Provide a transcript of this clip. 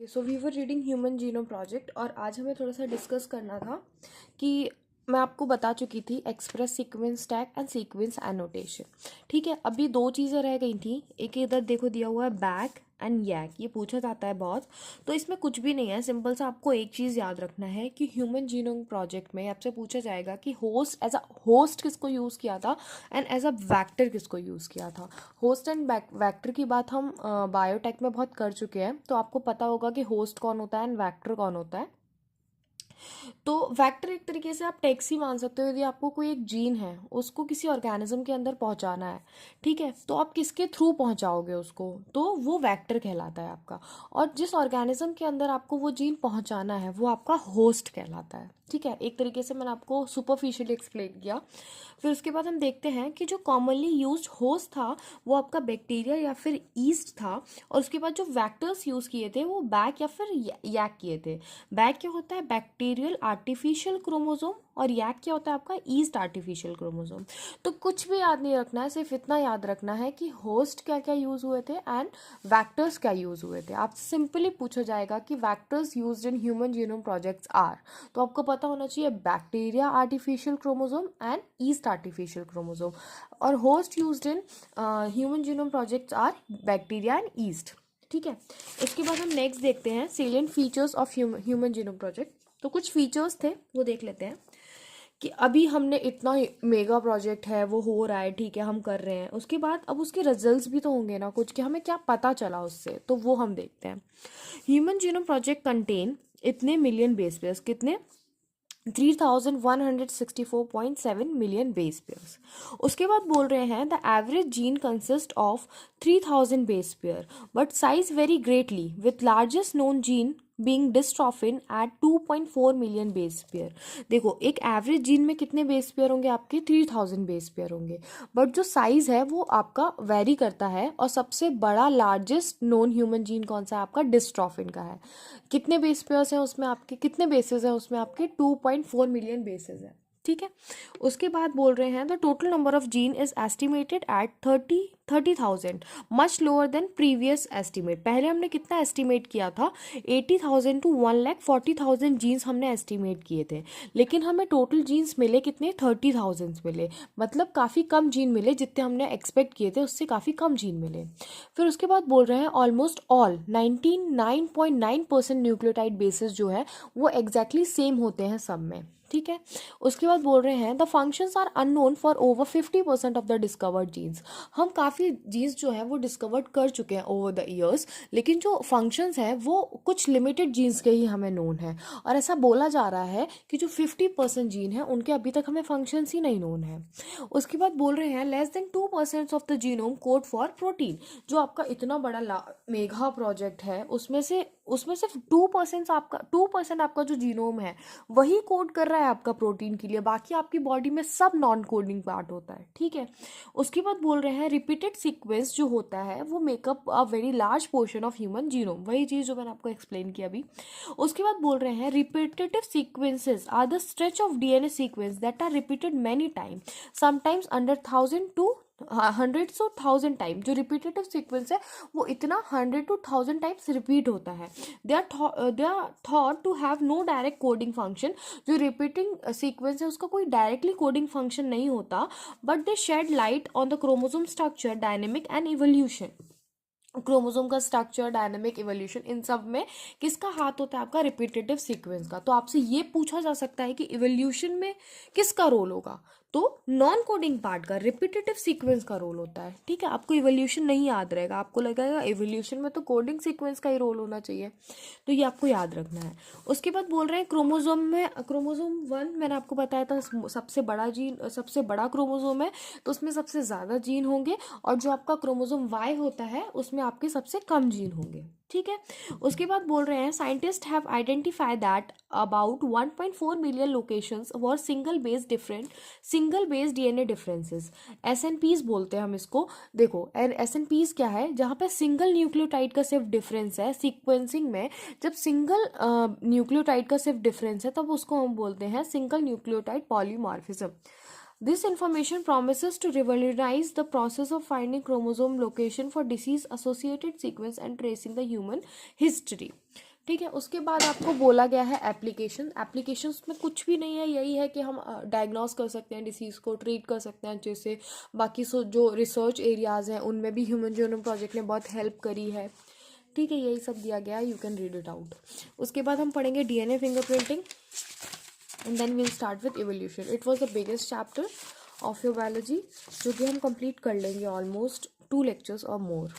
So we were reading human genome project और आज हमें थोड़ा सा डिस्कस करना था कि मैं आपको बता चुकी थी express sequence tag and sequence annotation. ठीक है, अभी दो चीज़ें रह गई थी। एक इधर देखो दिया हुआ है बैक एंड यैक, ये पूछा जाता है बहुत। तो इसमें कुछ भी नहीं है, सिंपल सा आपको एक चीज़ याद रखना है कि ह्यूमन जीनोम प्रोजेक्ट में आपसे पूछा जाएगा कि होस्ट एज अ होस्ट किसको यूज़ किया था एंड एज अ वैक्टर किसको यूज़ किया था। होस्ट एंड वैक्टर की बात हम बायोटेक में बहुत कर चुके हैं, तो आपको पता होगा कि होस्ट कौन होता है एंड वैक्टर कौन होता है। तो वेक्टर एक तरीके से आप टैक्स ही मान सकते हो। यदि आपको कोई एक जीन है उसको किसी ऑर्गेनिज्म के अंदर पहुंचाना है, ठीक है, तो आप किसके थ्रू पहुंचाओगे उसको, तो वो वेक्टर कहलाता है आपका। और जिस ऑर्गेनिज्म के अंदर आपको वो जीन पहुंचाना है वो आपका होस्ट कहलाता है। ठीक है, एक तरीके से मैंने आपको सुपरफिशियली एक्सप्लेन किया। फिर उसके बाद हम देखते हैं कि जो कॉमनली यूज्ड होस्ट था वो आपका बैक्टीरिया या फिर ईस्ट था। और उसके बाद जो वैक्टर्स यूज़ किए थे वो बैक या फिर यैक किए थे। बैक क्या होता है? Bacterial artificial chromosome. और यैक क्या होता है आपका? East artificial chromosome. तो कुछ भी याद नहीं रखना है, सिर्फ इतना याद रखना है कि होस्ट क्या क्या यूज हुए थे एंड वैक्टर्स क्या यूज हुए थे। आपसे सिंपली पूछा जाएगा कि vectors used in human genome projects are, तो आपको पता होना चाहिए bacteria artificial chromosome and yeast artificial chromosome. और host used in human genome projects are bacteria and yeast. ठीक है, इसके बाद हम नेक्स्ट देखते हैं salient features of human genome project. तो कुछ फीचर्स थे वो देख लेते हैं कि अभी हमने इतना मेगा प्रोजेक्ट है वो हो रहा है, ठीक है, हम कर रहे हैं। उसके बाद अब उसके रिजल्ट्स भी तो होंगे ना कुछ, कि हमें क्या पता चला उससे, तो वो हम देखते हैं। ह्यूमन जीनोम प्रोजेक्ट कंटेन इतने मिलियन बेस पेयर्स, कितने? 3164.7 मिलियन बेस पेयर्स। उसके बाद बोल रहे हैं the average gene consist of 3000 base pair but size very greatly with largest known gene being dystrophin at 2.4 million base pair. देखो, एक average gene में कितने बेस पेयर होंगे आपके? 3000 बेस पेयर होंगे, बट जो साइज है वो आपका वेरी करता है। और सबसे बड़ा लार्जेस्ट नोन ह्यूमन जीन कौन सा है आपका? डिस्ट्रॉफिन का है। कितने बेस पेयर्स हैं उसमें आपके? कितने बेसेस हैं उसमें आपके? 2.4 मिलियन बेसेस हैं। ठीक है, उसके बाद बोल रहे हैं the total number of gene is estimated at 30,000, much lower than previous estimate. पहले हमने कितना एस्टिमेट किया था? 80,000 टू 1,40,000 जीन्स हमने एस्टिमेट किए थे, लेकिन हमें टोटल जीन्स मिले कितने? 30,000 मिले। मतलब काफ़ी कम जीन मिले, जितने हमने एक्सपेक्ट किए थे उससे काफ़ी कम जीन मिले। फिर उसके बाद बोल रहे हैं ऑलमोस्ट ऑल 99.9% न्यूक्लियोटाइड बेसिस जो है वो एग्जैक्टली सेम होते हैं सब में। ठीक है, उसके बाद बोल रहे हैं the functions are unknown for over 50% of the discovered genes. हम काफ़ी जीन्स जो है वो डिस्कवर्ड कर चुके हैं ओवर द ईयर्स, लेकिन जो फंक्शंस हैं वो कुछ लिमिटेड जीन्स के ही हमें नोन है। और ऐसा बोला जा रहा है कि जो 50% जीन है उनके अभी तक हमें फंक्शंस ही नहीं नोन है। उसके बाद बोल रहे हैं less than 2% of the genome code for protein. जो आपका इतना बड़ा मेगा प्रोजेक्ट है उसमें सिर्फ 2% आपका जो जीनोम है वही कोड कर रहा है आपका प्रोटीन के लिए, बाकी आपकी बॉडी में सब नॉन कोडिंग पार्ट होता है। ठीक है, उसके बाद बोल रहे हैं रिपीटेड सीक्वेंस जो होता है वो makeup a very large portion of human genome, वही चीज़ जो मैंने आपको एक्सप्लेन किया अभी। उसके बाद बोल रहे हैं repetitive sequences are the stretch of DNA sequence that are repeated many time, sometimes under 1000 to 100 to 1000 time. जो रिपीटेटिव सीक्वेंस है वो इतना 100 to 1000 टाइम्स रिपीट होता है। They are thought to have no direct coding function. जो repeating sequence है उसका कोई डायरेक्टली कोडिंग फंक्शन नहीं होता, but they shed light on the chromosome structure, dynamic and evolution. Chromosome का स्ट्रक्चर, डायनेमिक इवोल्यूशन, इन सब में किसका हाथ होता है आपका? रिपीटेटिव सीक्वेंस का। तो आपसे ये पूछा जा सकता है कि इवोल्यूशन में किसका रोल होगा? तो नॉन कोडिंग पार्ट का, रिपीटेटिव सीक्वेंस का रोल होता है। ठीक है, आपको इवोल्यूशन नहीं याद रहेगा, आपको लगेगा इवोल्यूशन में तो कोडिंग सीक्वेंस का ही रोल होना चाहिए, तो ये आपको याद रखना है। उसके बाद बोल रहे हैं क्रोमोसोम में, क्रोमोसोम 1 मैंने आपको बताया था सबसे बड़ा जीन, सबसे बड़ा क्रोमोसोम है, तो उसमें सबसे ज़्यादा जीन होंगे। और जो आपका क्रोमोसोम वाई होता है उसमें आपके सबसे कम जीन होंगे। ठीक है, उसके बाद बोल रहे हैं scientist have identify that about 1.4 million locations where single base DNA differences. SNPs बोलते हैं हम इसको। देखो, एसएनपीज क्या है? जहाँ पे सिंगल न्यूक्लियोटाइड का सिर्फ डिफरेंस है सीक्वेंसिंग में, जब सिंगल न्यूक्लियोटाइड का सिर्फ डिफरेंस है तब उसको हम बोलते हैं single nucleotide polymorphism. This information promises to revolutionize the process of finding chromosome location for disease associated sequence and tracing the human history. ठीक है। उसके बाद आपको बोला गया है एप्लीकेशंस में कुछ भी नहीं है, यही है कि हम डायग्नोस कर सकते हैं डिसीज़ को, ट्रीट कर सकते हैं अच्छे से। बाकी जो रिसर्च एरियाज़ हैं उनमें भी ह्यूमन जीनोम प्रोजेक्ट ने बहुत हेल्प करी है। ठीक है, यही सब दिया गया है, you can read it out. उसके बाद हम पढ़ेंगे DNA fingerprinting and then we'll start with evolution. It was the biggest chapter of your biology, जो कि हम कंप्लीट कर लेंगे ऑलमोस्ट 2 lectures और मोर।